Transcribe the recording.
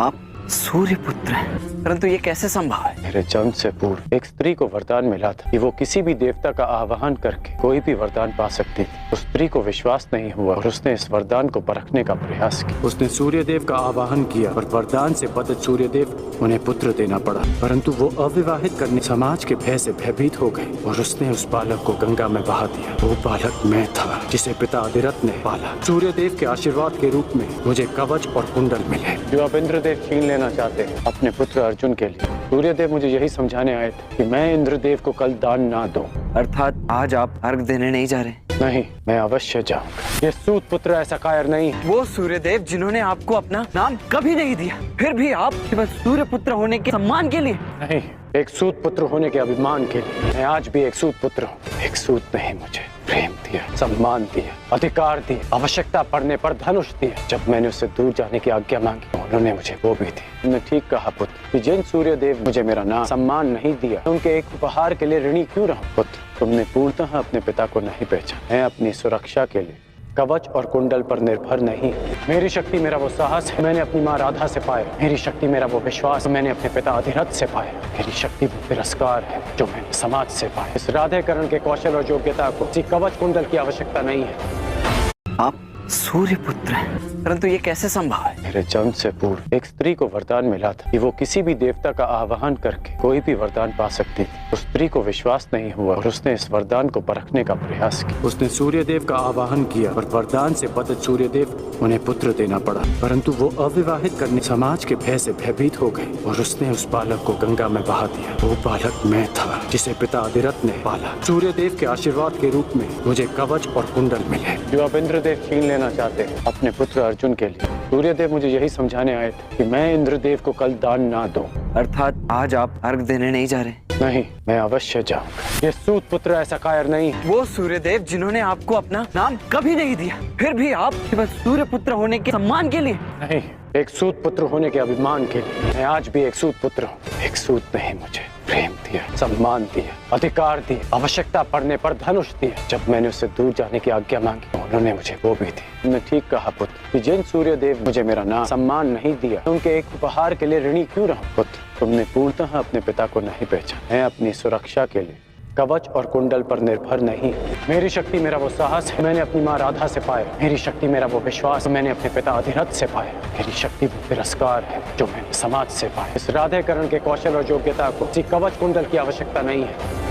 आप सूर्य पुत्र हैं, परंतु ये कैसे संभव है? मेरे जन्म से पूर्व एक स्त्री को वरदान मिला था कि वो किसी भी देवता का आवाहन करके कोई भी वरदान पा सकती थी। उस स्त्री को विश्वास नहीं हुआ और उसने इस वरदान को परखने का प्रयास किया। उसने सूर्यदेव का आवाहन किया और वरदान से बद्ध सूर्यदेव उन्हें पुत्र देना पड़ा, परंतु वो अविवाहित करने समाज के भय से भयभीत हो गए और उसने उस बालक को गंगा में बहा दिया। वो बालक मैं था जिसे पिता अधिरथ ने पाला। सूर्यदेव के आशीर्वाद के रूप में मुझे कवच और कुंडल मिले जो अब इंद्रदेव छीन लेना चाहते हैं अपने पुत्र अर्जुन के लिए। सूर्यदेव मुझे यही समझाने आए थे कि मैं इंद्रदेव को कल दान ना दूं। अर्थात आज आप अर्घ देने नहीं जा रहे? नहीं, मैं अवश्य जाऊंगा। ये सूत पुत्र ऐसा कायर नहीं। वो सूर्यदेव जिन्होंने आपको अपना नाम कभी नहीं दिया, फिर भी आप केवल सूर्य पुत्र होने के सम्मान के लिए? नहीं, एक सूत पुत्र होने के अभिमान के लिए। मैं आज भी एक सूत पुत्र हूँ। एक सूत ने ही मुझे प्रेम दिया, सम्मान दिया, अधिकार दिया, आवश्यकता पड़ने पर धनुष दिया। जब मैंने उससे दूर जाने की आज्ञा मांगी, उन्होंने मुझे वो भी दी। तुमने ठीक कहा पुत्र कि जिन सूर्यदेव मुझे मेरा नाम सम्मान नहीं दिया, उनके एक उपहार के लिए ऋणी क्यों रहूं? पुत्र, तुमने पूर्णतः अपने पिता को नहीं पहचाना। मैं अपनी सुरक्षा के लिए कवच और कुंडल पर निर्भर नहीं। मेरी शक्ति मेरा वो साहस है मैंने अपनी माँ राधा से पाया। मेरी शक्ति मेरा वो विश्वास मैंने अपने पिता अधिरथ से पाया। मेरी शक्ति वो तिरस्कार है जो मैंने समाज से पाया। इस राधेकरण के कौशल और योग्यता को किसी कवच कुंडल की आवश्यकता नहीं है। आप सूर्य पुत्र हैं, परंतु ये कैसे संभव है? मेरे जन्म से पूर्व एक स्त्री को वरदान मिला था कि वो किसी भी देवता का आवाहन करके कोई भी वरदान पा सकती थी। उस स्त्री को विश्वास नहीं हुआ और उसने इस वरदान को परखने का प्रयास किया। उसने सूर्यदेव का आवाहन किया और वरदान से बद्ध सूर्यदेव उन्हें पुत्र देना पड़ा, परंतु वो अविवाहित करने समाज के भय से भयभीत हो गए और उसने उस बालक को गंगा में बहा दिया। वो बालक मैं था जिसे पिता अधिरथ ने पाला। सूर्यदेव के आशीर्वाद के रूप में मुझे कवच और कुंडल मिले जो अब इंद्रदेव छीन लेना चाहते हैं अपने पुत्र अर्जुन के लिए। सूर्यदेव मुझे यही समझाने आए थे कि मैं इंद्रदेव को कल दान ना दूं। अर्थात आज आप अर्घ देने नहीं जा रहे? नहीं, मैं अवश्य जाऊंगा। ये सूत पुत्र ऐसा कायर नहीं। वो सूर्यदेव जिन्होंने आपको अपना नाम कभी नहीं दिया, फिर भी आप केवल सूर्य पुत्र होने के सम्मान के लिए? नहीं, एक सूत पुत्र होने के अभिमान के लिए। मैं आज भी एक सूत पुत्र हूँ। एक सूत ने ही मुझे प्रेम दिया, सम्मान दिया, अधिकार दिया, आवश्यकता पड़ने पर धनुष दिया। जब मैंने उससे दूर जाने की आज्ञा मांगी, उन्होंने मुझे वो भी दी। तुमने ठीक कहा पुत्र कि जिन सूर्यदेव मुझे मेरा नाम सम्मान नहीं दिया, उनके एक उपहार के लिए ऋणी क्यों रहूं? पुत्र, तुमने पूर्णतः अपने पिता को नहीं पहचाना। मैं अपनी सुरक्षा के लिए कवच और कुंडल पर निर्भर नहीं। मेरी शक्ति मेरा वो साहस है मैंने अपनी माँ राधा से पाया। मेरी शक्ति मेरा वो विश्वास मैंने अपने पिता अधिरथ से पाया। मेरी शक्ति वो तिरस्कार है जो मैंने समाज से पाया। इस राधेकरण के कौशल और योग्यता को किसी कवच कुंडल की आवश्यकता नहीं है।